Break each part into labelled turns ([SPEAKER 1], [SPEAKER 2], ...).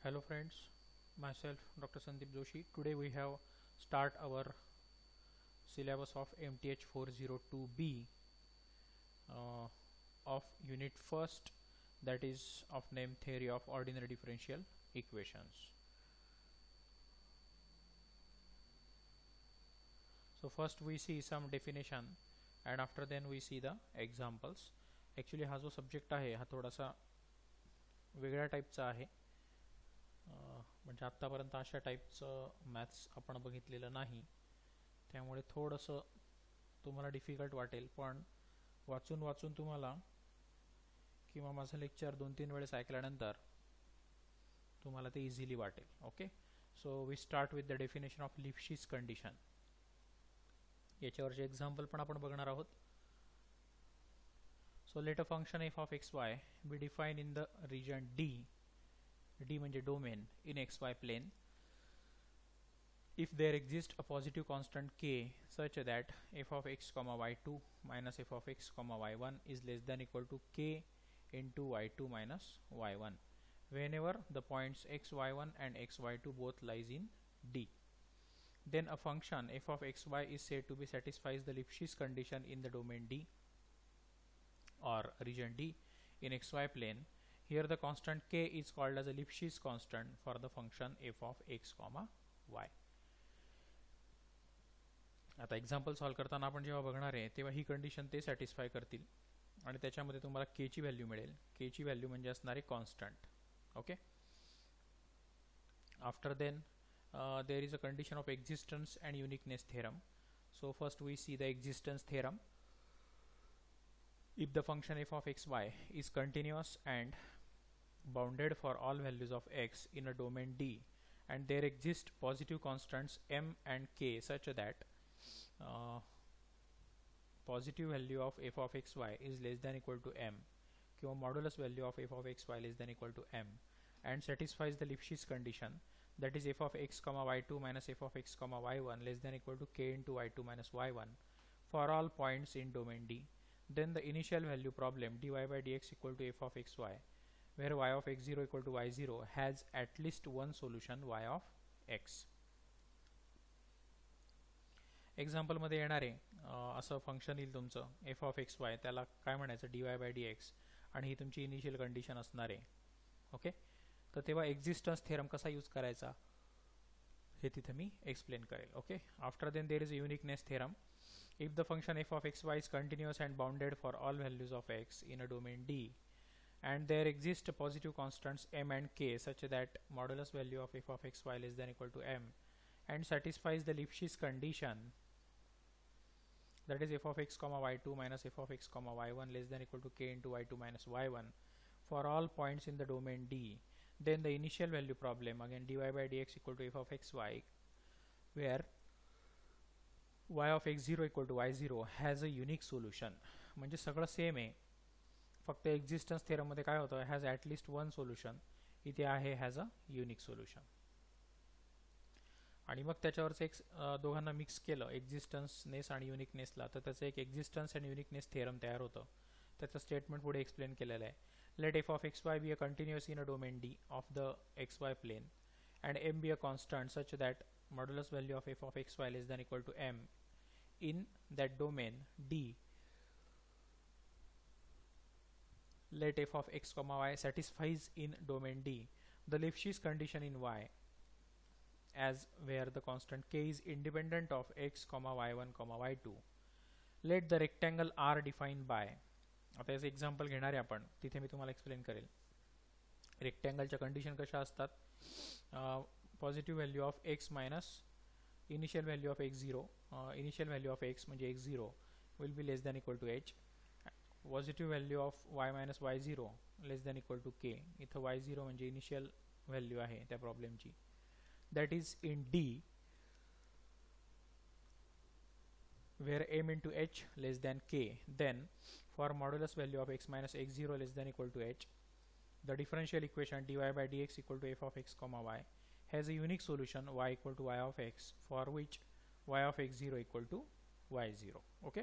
[SPEAKER 1] Hello friends, myself Dr. Sandeep Joshi. Today we have start our syllabus of MTH 402B of unit first, that is of name theory of ordinary differential equations. So first we see some definition and after then we see the examples. Actually हा जो subject आहे हा थोडासा वेगळ्या टाईपचा आहे, म्हणजे आत्तापर्यंत अशा टाईपचं मॅथ्स आपण बघितलेलं नाही, त्यामुळे थोडंसं तुम्हाला डिफिकल्ट वाटेल, पण वाचून वाचून तुम्हाला किंवा माझं लेक्चर 2-3 वेळेस ऐकल्यानंतर तुम्हाला ते इझिली वाटेल. Okay, so we start with the definition of Lipschitz condition. याच्यावरचे एक्झाम्पल पण आपण बघणार आहोत. So let a function f of xy be defined in the region D म्हणजे domain in xy plane if there exists a positive constant k such that f of x comma y2 minus f of x comma y1 is less than equal to k into y2 minus y1 whenever the points x y1 and xy2 both lies in D. Then a function f of xy is said to be satisfies the Lipschitz condition in the domain D or region D in xy plane. Here the constant k is called as a Lipschitz constant for the function f of x comma y. आता example solve करताना आपण जेव्हा बघणार आहे तेव्हा ही condition ते satisfy करतील आणि त्याच्यामध्ये तुम्हाला k ची व्हॅल्यू मिळेल. k ची व्हॅल्यू म्हणजे असणारे constant. Okay, after then there is a condition of existence and uniqueness theorem. So first we see the existence theorem. If the function f of xy is continuous and bounded for all values of x in a domain D and there exist positive constants m and k such that positive value of f of xy is less than equal to m किंवा modulus value of f of xy less than equal to m and satisfies the Lipschitz condition, that is f of x comma y2 minus f of x comma y1 less than equal to k into y2 minus y1 for all points in domain D. Then the initial value problem dy by dx equal to f of xy where y of x0 equal to y0 has at least one solution y of x. Example मध्ये येणारे असं function येईल तुमचं f of xy, त्याला काय म्हणायचं dy by dx आणि ही तुमची इनिशियल कंडिशन असणार आहे. ओके, तर तेव्हा एक्झिस्टन्स थेरम कसा यूज करायचा हे तिथे मी एक्सप्लेन करेल. Okay, after then there is a uniqueness theorem. If the function f of xy is continuous and bounded for all values of x in a domain D and there exist positive constants m and k such that modulus value of f of xy less than equal to m and satisfies the Lipschitz condition, that is f of x comma y2 minus f of x comma y1 less than equal to k into y2 minus y1 for all points in the domain D, then the initial value problem again dy by dx equal to f of xy where y of x0 equal to y0 has a unique solution. म्हणजे सगळं same आहे, फक्त existence theorem मध्ये काय होतं, has at least one solution, इथे आहे has a unique solution. आणि मग त्याच्यावरच एक दोघांना मिक्स केलं एक्झिस्टन्सनेस आणि युनिकनेसला, तर त्याचं एक एक्झिस्टन्स अँड युनिकनेस थेरम तयार होतं. त्याचं स्टेटमेंट पुढे एक्सप्लेन केलेलं आहे. Let f of x y be a continuous in a domain D of the x y plane and M be a constant such that modulus value of f of xy less than equal to m in that domain D. Let f of x comma y satisfies in domain D the Lipschitz condition in y as where the constant k is independent of x comma y1 comma y2. Let the rectangle R defined by, आता याचं example घेणार आहे आपण, तिथे मी तुम्हाला explain करेल. रेक्टँगलच्या condition कशा असतात, positive value of x minus initial value of x0, initial value of x म्हणजे x0 will be less than equal to h, positive value of y minus y0 less than equal to k, इथं y0 म्हणजे initial value आहे त्या प्रॉब्लेमची, that is in D where m into h less than k. Then for modulus value of x minus x0 less than equal to h, the differential equation dy by dx equal to f of x comma y has a unique solution y equal to y of x for which y of x0 equal to y0. Okay,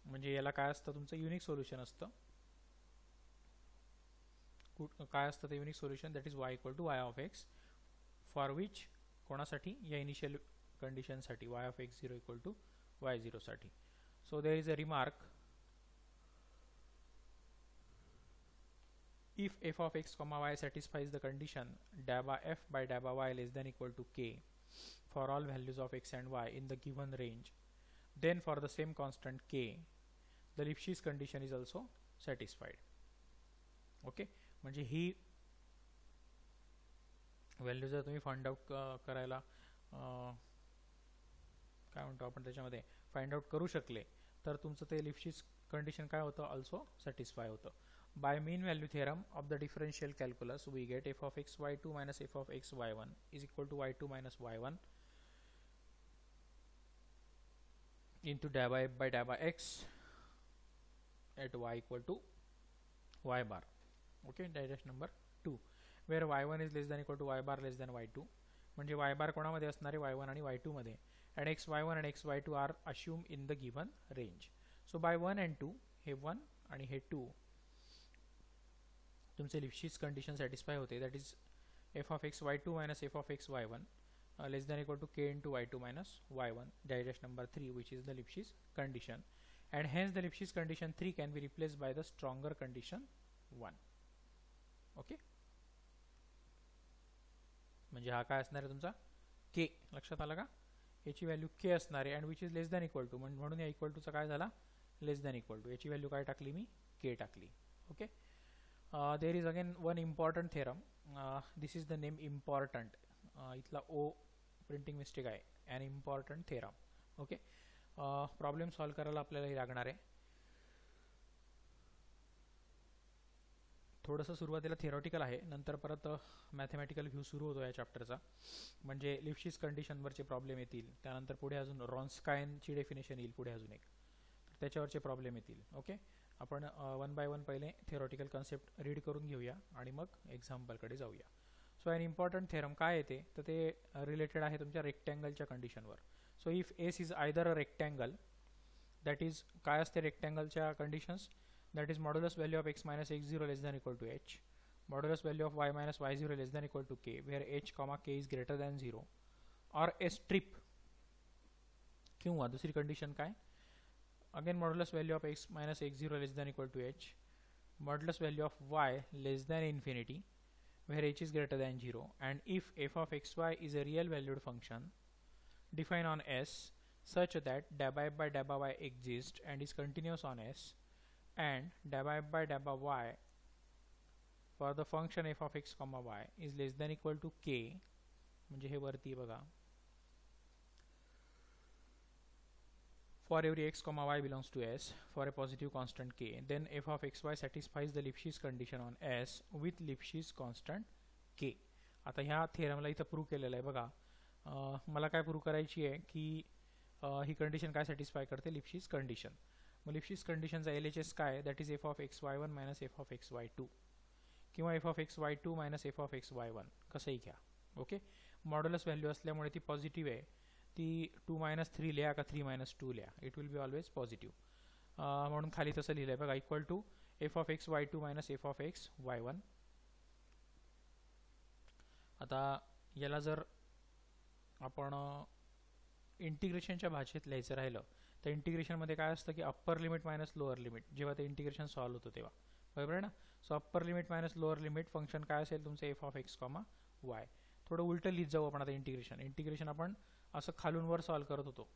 [SPEAKER 1] म्हणजे याला काय असतं, तुमचं unique solution असतं. काय असतं ते unique solution, that is y equal to y of x for which, कोणासाठी, या इनिशियल कंडिशनसाठी y of x0 equal to y0 साठी. So there is a remark, if f of x comma y satisfies the condition dabba f by dabba y less than equal to k for all values of x and y in the given range, then for the same constant k the Lipschitz condition is also satisfied. Okay, म्हणजे ही value जर तुम्ही find out करायला काय म्हणतो आपण त्याच्यामध्ये find out करू शकले तर तुमचं ते लिप्शिट्झ कंडिशन काय होतं, ऑल्सो सॅटिस्फाय होतं. By mean value theorem of the differential calculus, we get f of x y2 minus f of x y1 is equal to y2 minus y1 into dabba f by dabba x at y equal to y bar. Okay, direction number 2, where y1 is less than equal to y bar less than y2. म्हणजे y bar कोणामध्ये असणार आहे, y1 आणि y2 मध्ये, and x y1 and x y2 are assumed in the given range. So by 1 and 2, हे 1 आणि हे 2 तुमचे लिप्शिट्झ condition satisfy होते, that is f of x y2 minus f of x y1 less than equal to k into y2 minus y1, direction number 3, which is the Lipschitz condition, and hence the Lipschitz condition 3 can be replaced by the stronger condition 1. Okay, म्हणजे हा काय असणार आहे तुमचा k, लक्षात आला का, याची व्हॅल्यू k असणार आहे, and which is less than equal to, म्हणून या इक्वल टूचा काय झाला, लेस दॅन इक्वल टू, याची व्हॅल्यू काय टाकली मी, k टाकली. Okay, there is again one important theorem, this is the name important, इथला o प्रिंटिंग मिस्टेक आहे, an important theorem. Okay, problem solve करायला आपल्याला हे लागणार आहे. थोडंसं सुरुवातीला थिअरॉटिकल आहे, नंतर परत मॅथमॅटिकल व्ह्यू सुरू होतो या चॅप्टरचा, म्हणजे लिप्शिट्झ कंडिशनवरचे प्रॉब्लेम येतील, त्यानंतर पुढे अजून रॉन्स्कायनची डेफिनेशन येईल, पुढे अजून एक, तर त्याच्यावरचे प्रॉब्लेम येतील. ओके, आपण वन बाय वन पहिले थिअरॉटिकल कन्सेप्ट रीड करून घेऊया आणि मग एक्झाम्पलकडे जाऊया. सो अन इम्पॉर्टंट थेरम काय येते तर ते रिलेटेड आहे तुमच्या रेक्टँगलच्या कंडिशनवर. So if S is either a rectangle, that is काय असते रेक्टँगलच्या conditions, that is modulus value of X minus X zero less than equal to H, modulus value of Y minus Y zero less than equal to K, where H comma K is greater than zero, or a strip, किंवा दुसरी condition काय, again modulus value of x minus x0 less than equal to h, modulus value of y less than infinity where h is greater than 0, and if f of xy is a real valued function defined on S such that dabba f by dabba y exists and is continuous on S, and dabba f by dabba y for the function f of x comma y is less than equal to k, म्हणजे हे वरती बघा, for every x comma y belongs to S for a positive constant k, then f of xy satisfies the Lipschitz condition on S with Lipschitz constant k. आता ह्या थेरमला इथं prove केलेलं आहे बघा. मला काय प्रूव्ह करायची आहे की ही कंडिशन काय सॅटिस्फाय करते, लिप्शिट्झ कंडिशन. मग लिप्शिट्झ कंडिशनचा LHS काय, that is F of x Y one minus F of x Y two, किंवा F of x Y two minus F of x Y one, कसंही घ्या. ओके, मॉड्युलस व्हॅल्यू असल्यामुळे ती positive आहे, ती 2 - 3 लिहा का 3 - 2 लिहा, it will be always positive. म्हणून खाली तसं लिहिलं आहे बघा, equal to f of x Y two minus F of x Y one. आता याला जर आपण इंटिग्रेशनच्या भाषेत लिहायचं राहिलं तर इंटिग्रेशनमध्ये काय असतं की upper limit minus lower limit, जेव्हा ते इंटिग्रेशन सॉल्व्ह होतं तेव्हा, बरोबर आहे ना. So upper limit minus lower limit function काय असेल तुमचं, F of X comma Y. थोडं उलटं लिहित जाऊ आपण आता इंटिग्रेशन आपण असं खालून वर सॉल्व्ह करत होतो,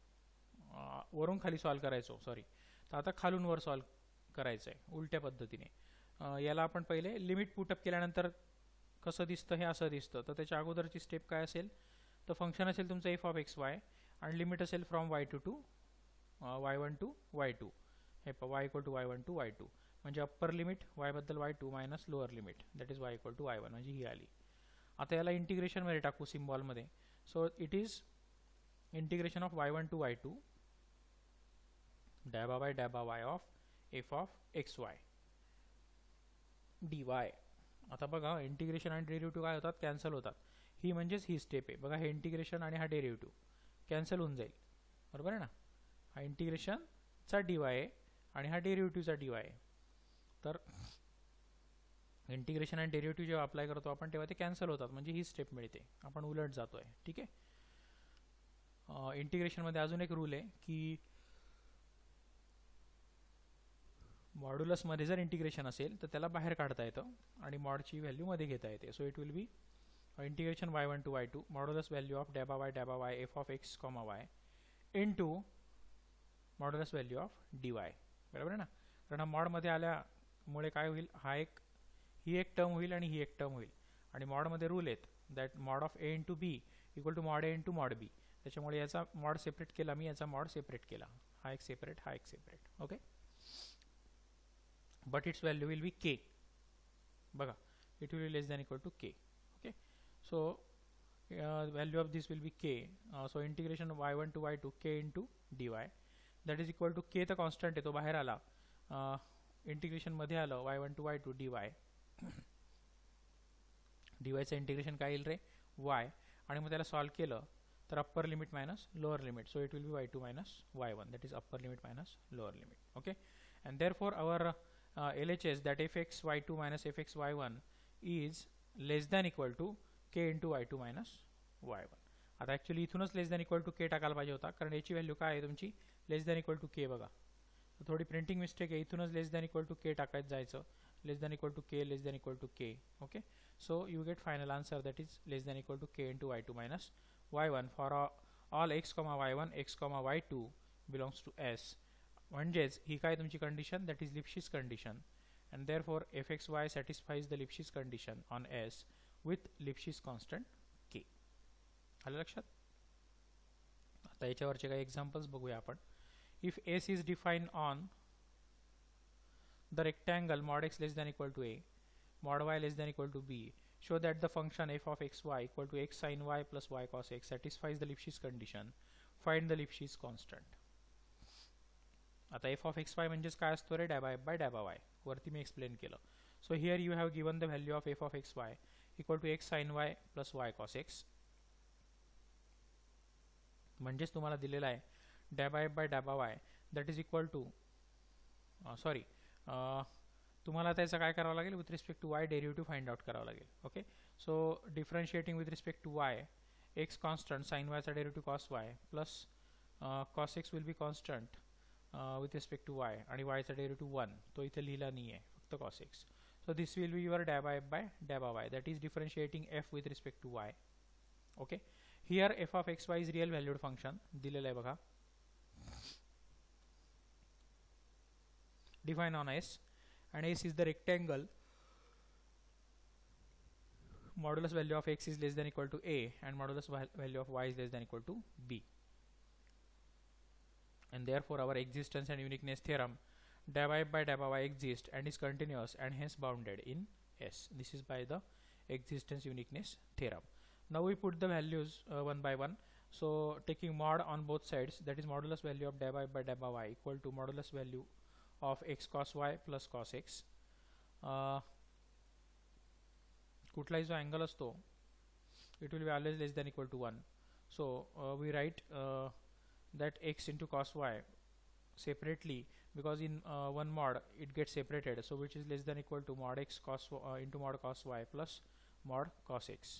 [SPEAKER 1] वरून खाली सॉल्व्ह करायचो, सॉरी, तर आता खालून वर सॉल्व्ह करायचं आहे उलट्या पद्धतीने. याला आपण पहिले लिमिट पुटअप केल्यानंतर कसं दिसतं, हे असं दिसतं. तर त्याच्या अगोदरची स्टेप काय असेल, तर फंक्शन असेल तुमचं एफ ऑफ एक्स वाय, आणि लिमिट असेल from Y two to Y one to Y two, हे Y equal to Y one to Y two, म्हणजे अप्पर लिमिट वाय बद्दल Y two minus lower limit that is Y equal to Y one, म्हणजे ही आली. आता याला इंटिग्रेशनमध्ये टाकू सिम्बॉलमध्ये. So it is integration of y1 to y2 dabba by dabba y of f of xy dy. आता बघा इंटिग्रेशन आणि डेरिव्हेटिव्ह काय होतात, कॅन्सल होतात. ही म्हणजेच ही स्टेप आहे बघा, हे इंटिग्रेशन आणि हा डेरिव्हेटिव्ह कॅन्सल होऊन जाईल, बरोबर आहे ना. हा इंटिग्रेशनचा dy आहे आणि हा डेरिव्हेटिव्हचा dy आहे. तर इंटिग्रेशन आणि डेरिव्हेटिव्ह जेव्हा अप्लाय करतो आपण तेव्हा ते कॅन्सल होतात, म्हणजे ही स्टेप मिळते, आपण उलट जातोय. ठीक आहे. इंटिग्रेशनमध्ये अजून एक रूल आहे की मॉड्युलसमध्ये जर इंटिग्रेशन असेल तर त्याला बाहेर काढता येतं आणि मॉडची व्हॅल्यू मध्ये घेता येते. So it will be integration y1 to y2 modulus value of डॅबा Y F of X comma Y into modulus value of dy. बरोबर आहे ना, कारण हा मॉडमध्ये आल्यामुळे काय होईल, ही एक टर्म होईल आणि ही एक टर्म होईल, आणि मॉडमध्ये रूल आहेत that mod of a into b equal to mod a into mod b. त्याच्यामुळे याचा मॉड सेपरेट केला मी, याचा मॉड सेपरेट केला, हा एक सेपरेट, हा एक separate. Okay, but its value will be k. बघा, it will be less than equal to k. Okay, so value of this will be k. So integration y1 to y2 k into dy, that is equal to k. तर constant आहे, तो बाहेर आला, integration मध्ये आलं y1 to y2 dy. dy चं integration काय येईल रे, y, आणि मग त्याला सॉल्व केलं तर upper limit minus lower limit, so it will B y2 minus y1, that is upper limit minus lower limit. Okay, and therefore our LHS, that fx y2 minus fx y1 is less than equal to k into y2 minus y1. आता actually इथूनच less than equal to के टाकायला पाहिजे होता, कारण याची value काय आहे तुमची, लेस दॅन इक्वल टू के. बघा, थोडी प्रिंटिंग मिस्टेक आहे, इथूनच less than equal to K टाकायचं जायचं, less than equal to K, less than equal to K. Okay, so you get final answer that is less than equal to K into y2 minus y1 for all x, y1, x, y2 belongs to s. म्हणजेच ही काय तुमची कंडिशन, that is Lipschitz condition, and therefore fxy satisfies the Lipschitz condition on S with Lipschitz constant k. आलं लक्षात. आता याच्यावरचे काही examples बघूया आपण. If S is defined on the rectangle mod x less than equal to a, mod y less than equal to b, show that the function f of xy equal to x sin y plus y cos x satisfies the Lipschitz condition. Find the Lipschitz constant. आता f of xy म्हणजेच काय असतो रे, डॅबा f by डॅबा वाय, वरती मी explain केलं. So here you have given the value of f of xy equal to x sin y plus y cos x. म्हणजेच तुम्हाला दिलेला आहे डॅबा एफ बाय डॅबा y that is equal to, sorry, तुम्हाला त्याचं काय करावं लागेल, with respect to y derivative find out करावं लागेल. Okay, so differentiating with respect to y, x constant, sine वायचा derivative cos y plus cos x will be constant with respect to y, आणि y चा derivative 1 तो इथे लिहिला नाही आहे, फक्त cos x. so this will be your daba f by daba y, that is differentiating f with respect to y. okay, here f of xy is real valued function दिलेला आहे बघा, define on S, and S is the rectangle modulus value of x is less than equal to a and modulus value of y is less than equal to b. And therefore our existence and uniqueness theorem, daba f by daba y exists and is continuous and hence bounded in S. This is by the existence uniqueness theorem. Now we put the values one by one. So taking mod on both sides, that is modulus value of daba f by daba y equal to modulus value of x cos y plus cos x. कुठलाही जो angle असतो, it will be always less than equal to 1. So we write that x into cos y separately, because in one mod it gets separated, so which is less than equal to mod x cos into mod cos y plus mod cos x.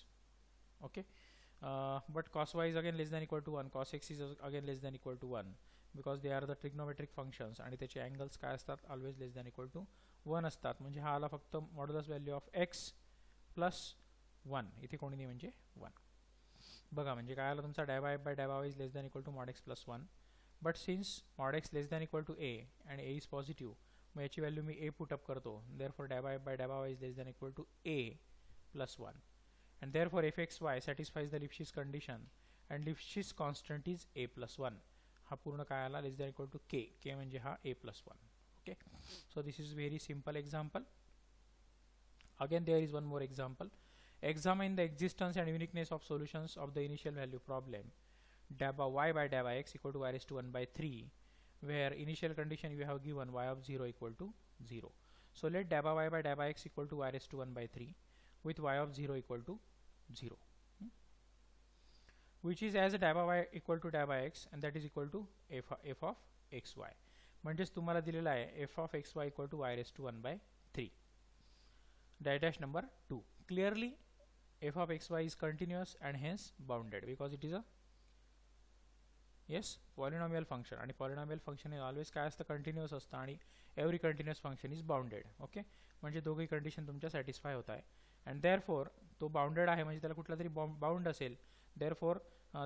[SPEAKER 1] okay, but cos y is again less than equal to 1, cos x is again less than equal to 1, because they are the trigonometric functions आणि त्याचे angles काय असतात, always less than equal to 1 असतात. म्हणजे हा आला फक्त modulus value of x plus 1, इथे कोणी नाही म्हणजे 1. बघा, म्हणजे काय आलं तुमचा डॅबा एफ बाय डॅबा y is less than equal to mod x plus 1, but since mod x less than equal to a and a is positive, मग याची व्हॅल्यू मी ए पुटअप करतो, देअरफॉर डॅबा एफ बाय डॅबा y is less than equal to a plus 1, and therefore f x y satisfies the Lipschitz condition and Lipschitz constant is a plus 1. हा पूर्ण काय आला, लेस दॅन इक्वल टू के, k म्हणजे हा a plus 1. Okay, so this is very simple example. Again there is one more example. Examine the existence and uniqueness of solutions of the initial value problem daba y by daba x equal to y raised to 1 by 3, where initial condition you have given y of 0 equal to 0. So let daba y by daba x equal to y raised to 1 by 3 with y of 0 equal to 0, which is as daba y equal to daba x, and that is equal to f of xy. म्हणजेच तुम्हाला दिलेला आहे f of xy equal to y raised to 1 by 3. dash number 2. Clearly f of xy is continuous and hence bounded because it is a polynomial function, आणि polynomial function is always काय असतं, continuous असतं, आणि every continuous function is bounded. Okay, म्हणजे दोघी condition तुमच्या satisfy होत आहे, and therefore तो बाउंडेड आहे म्हणजे त्याला कुठला तरी बाउंड असेल. therefore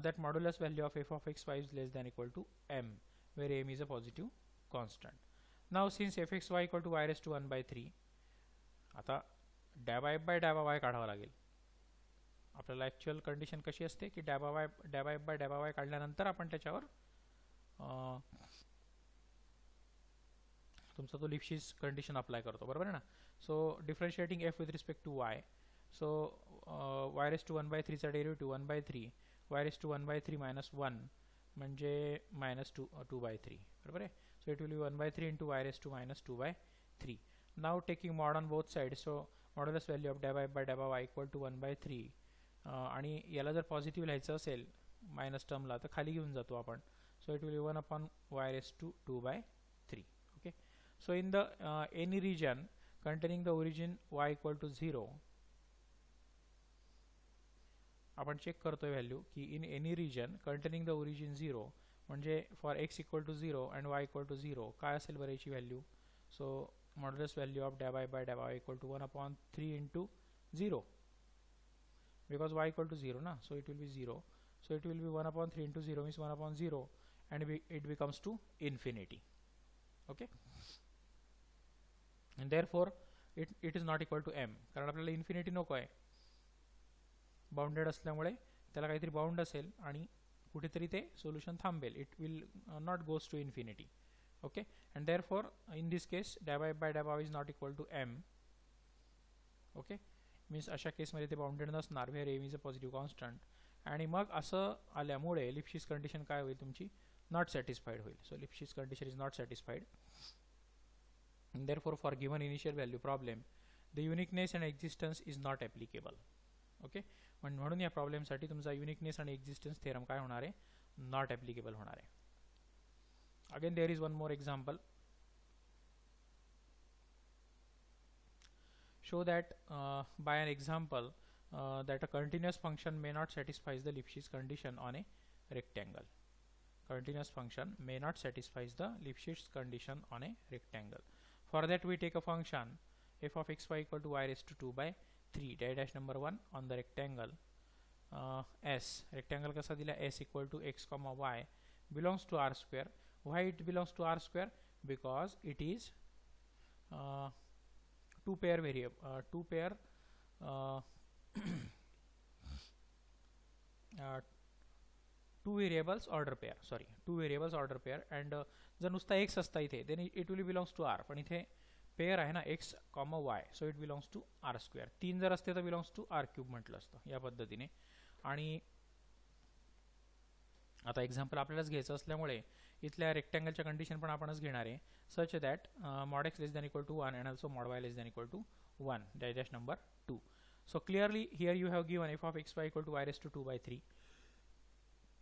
[SPEAKER 1] that modulus value of f of xy is less than equal to m, where m is a positive constant. Now since fxy equal to y raised to 1 by 3, आता डॅबा f by डॅबा वाय काढावा लागेल. आपल्याला actual condition कशी असते की डॅबा f by डॅबा वाय काढल्यानंतर आपण त्याच्यावर तुमचा तो लिप्शिस कंडिशन अप्लाय करतो, बरोबर आहे ना. So differentiating f with respect to y, so y raise to 1 by 3 चा derivative 1 by 3, y raise to 1 by 3 minus 1 म्हणजे -2 by 3, बरोबर आहे. So it will B 1 by 3 into y raised to -2 by 3. Now taking mod on both sides, so modulus value of dab by dab y equal to 1 by 3, आणि याला जर positive लिहायचं असेल minus टर्मला तर खाली घेऊन जातो आपण. सो it will B 1 upon y raised to 2 by 3. Okay, so in the any region containing the origin y equal to 0, आपण चेक करतोय व्हॅल्यू की in any region containing the origin 0 म्हणजे for x equal to 0 and y equal to 0 काय असेल बरं याची value. So modulus value of dab I by dab I equal to 1 upon 3 into 0 because y equal to 0 ना, so it will be 0. So it will be 1 upon 3 into 0 means 1 upon 0 and it becomes to infinity. Okay, and therefore it is not equal to m, कारण आपल्याला infinity नको आहे. Bounded असल्यामुळे त्याला काहीतरी bound असेल आणि कुठेतरी ते सोल्युशन थांबेल. It will not goes to infinity. Okay, and therefore in this case dab I by dab I is not equal to M. Okay, means अशा केसमध्ये ते बाउंडेड नसणार, where M is a positive constant. आणि मग असं आल्यामुळे लिप्शिस condition काय होईल तुमची, नॉट सॅटिस्फाईड होईल. So Lipschitz condition is not satisfied. Therefore for given initial value problem the uniqueness and existence is not applicable. Okay, म्हणून या प्रॉब्लेमसाठी तुमचा युनिकनेस आणि एक्झिस्टन्स थेरम काय होणार आहे, नॉट ॲप्लिकेबल होणार आहे. Again there is one more example. show that by an example that a continuous function may not satisfy the Lipschitz condition on a rectangle. Continuous function may not satisfy the Lipschitz condition on a rectangle. For that we take a function f of xy equal to y raised to 2 by 3 dash number 1 on the rectangle S. Rectangle कसा दिला, S equal to x comma y belongs to r square. Why it belongs to r square? Because it is two pair two variables order pair, and जर नुसता x असता इथे then it will belongs to r, पण इथे pair आहे ना x, y, so it belongs to r square. 3 जर असते तर belongs to r cube म्हटलं असतं या पद्धतीने. आणि आता एक्झाम्पल आपल्यालाच घ्यायचं असल्यामुळे इथल्या रेक्टँगलच्या कंडिशन पण आपणच घेणार आहे, such that mod x less than equal to 1 and also mod y less than equal to 1 dash number 2. So clearly here you have given f of xy equal to y raised to 2 by 3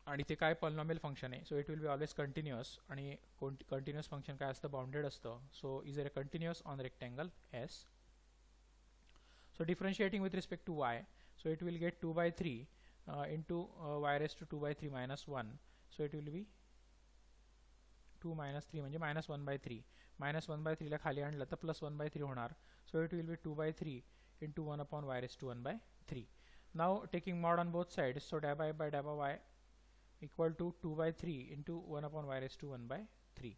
[SPEAKER 1] आणि ते काय polynomial function आहे. So it will be always continuous, आणि continuous function काय असतं, bounded असतं. So is a continuous on rectangle S. So differentiating with respect to y, so it will get 2 by 3 into y raised to 2 by 3 minus 1. So it will be 2 minus 3 म्हणजे minus 1 by 3. minus 1 by 3 ला खाली आणलं तर plus 1 by 3 होणार. So it will be 2 by 3 into 1 upon y raised to 1 by 3. Now taking mod on both sides, so dab by dab y equal to 2 by 3 into 1 upon y raised to 1 by 3.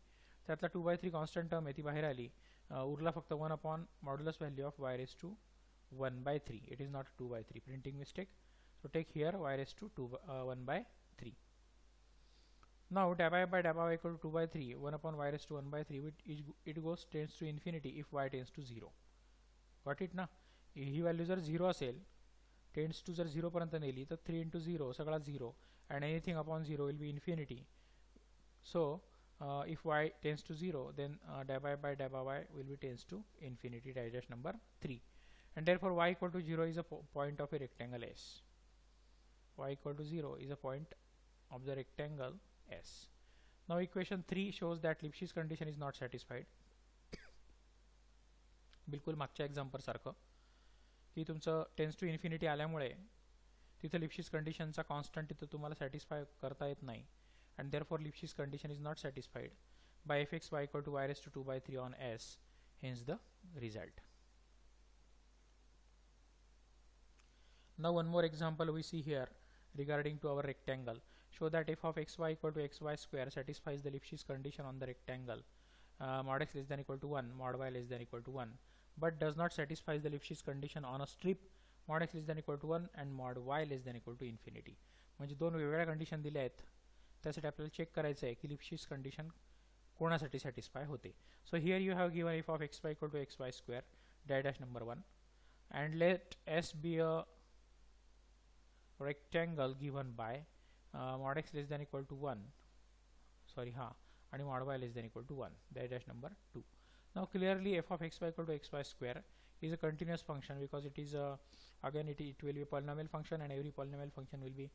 [SPEAKER 1] त्यातला 2 by 3 constant term आहे ती बाहेर आली, उरला फक्त 1 upon modulus value of y raised to 1 by 3. It is not 2 by 3, printing mistake. So take here y raised to 1 by 3. Now dab by dab y equal to 2 by 3, 1 upon y raised to 1 by 3, it goes tends to infinity if y tends to 0. Got it ना. ही value जर 0 असेल, tends to जर 0 पर्यंत नेली तर 3 into 0 सगळा 0 and anything upon 0 will be infinity. So if y tends to 0, then dab by dab y will be tends to infinity dash number 3, and therefore y equal to 0 is a point of a rectangle S. Y equal to 0 is a point of the rectangle S. Now equation 3 shows that Lipschitz condition is not satisfied. बिलकुल मागच्या example सारखं. की तुमचं tends to infinity आल्यामुळे तिथे लिप्शिस कंडिशनचा constant तिथं तुम्हाला satisfy करता येत नाही, and therefore Lipschitz condition is not satisfied by fxy equal to y raised to 2 by 3 on s, hence the result. Now one more example we see here regarding to our rectangle. Show that f of xy equal to xy square satisfies the Lipschitz condition on the rectangle mod x less than equal to 1, mod y less than equal to 1, but does not satisfy the Lipschitz condition on a strip mod x less than equal to 1 and mod y less than equal to infinity. म्हणजे दोन वेगवेगळ्या condition दिल्या आहेत, त्यासाठी आपल्याला check करायचं आहे की लिप्शिट्झ कंडिशन कोणासाठी सॅटिस्फाय होते. So here you have given F of x Y equal to X Y square dash number 1 and let S be a rectangle given by mod x less than equal to 1, sorry and mod y less than equal to 1, that dash number 2. Now clearly f of x y equal to x y square is a continuous function because it is again it will be a polynomial function, and every polynomial function will be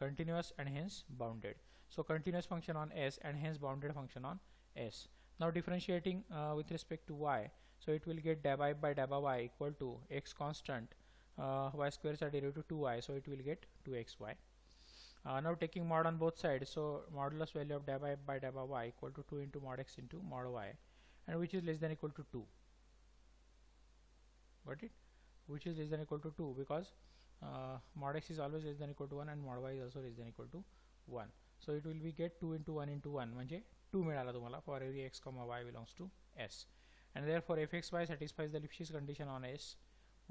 [SPEAKER 1] continuous and hence bounded. So continuous function on s and hence bounded function on s. Now differentiating with respect to y, so it will get dou by dou y equal to x constant, y squares are derivative 2y, so it will get 2xy. Now taking mod on both sides, so modulus value of dou by dou y equal to 2 into mod x into mod y, and which is less than equal to 2. Got it? Which is less than equal to 2 because mod x is always less than equal to 1 and mod y is also less than equal to 1. So it will be get 2 into 1 into 1 म्हणजे 2 मिळाला तुम्हाला for every x comma y belongs to s, and therefore fxy satisfies the Lipschitz condition on s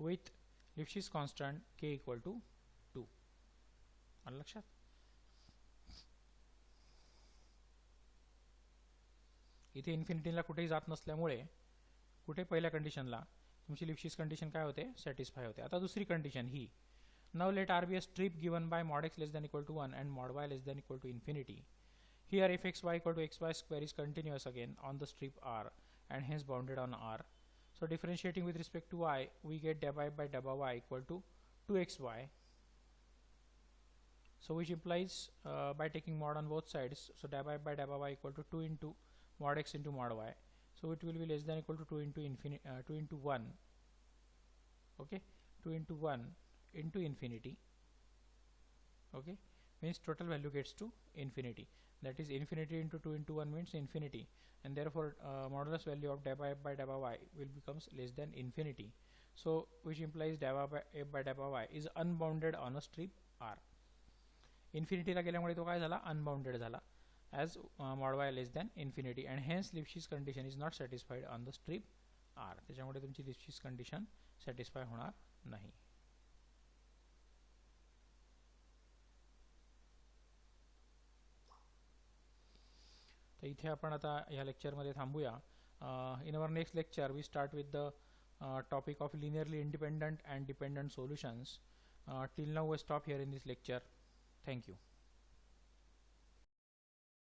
[SPEAKER 1] with Lipschitz constant k equal to 2. आलं लक्षात? इथे इन्फिनिटीला कुठेही जात नसल्यामुळे कुठे पहिल्या कंडिशनला तुमची Lipschitz कंडिशन काय होते? सॅटिस्फाय होते. आता दुसरी condition he, now let R be a strip given by mod x less than equal to 1 and mod y less than equal to infinity. Here if xy equal to xy square is continuous again on the strip R and hence bounded on R. So differentiating with respect to y, we get dou by dou y equal to 2xy. So which implies by taking mod on both sides, so dou by dou y equal to 2 into mod x into mod y. So it will be less than equal to 2 into 1. Okay, 2 into 1 into infinity. Okay, means total value gets to infinity. That is infinity into 2 into 1 means infinity, and therefore modulus value of dou by dou y will becomes less than infinity. So which implies dou by dou y is unbounded on a strip R. Infinity ला गेल्यामुळे तो काय झाला? Unbounded झाला as mod y less than infinity, and hence Lipschitz condition is not satisfied on the strip R. त्याच्यामुळे तुमची Lipschitz condition satisfy होणार नाही. तर इथे आपण आता या लेक्चरमध्ये थांबूया. In our next lecture we start with the topic of linearly independent and dependent solutions. Till now we stop here in this lecture. Thank you.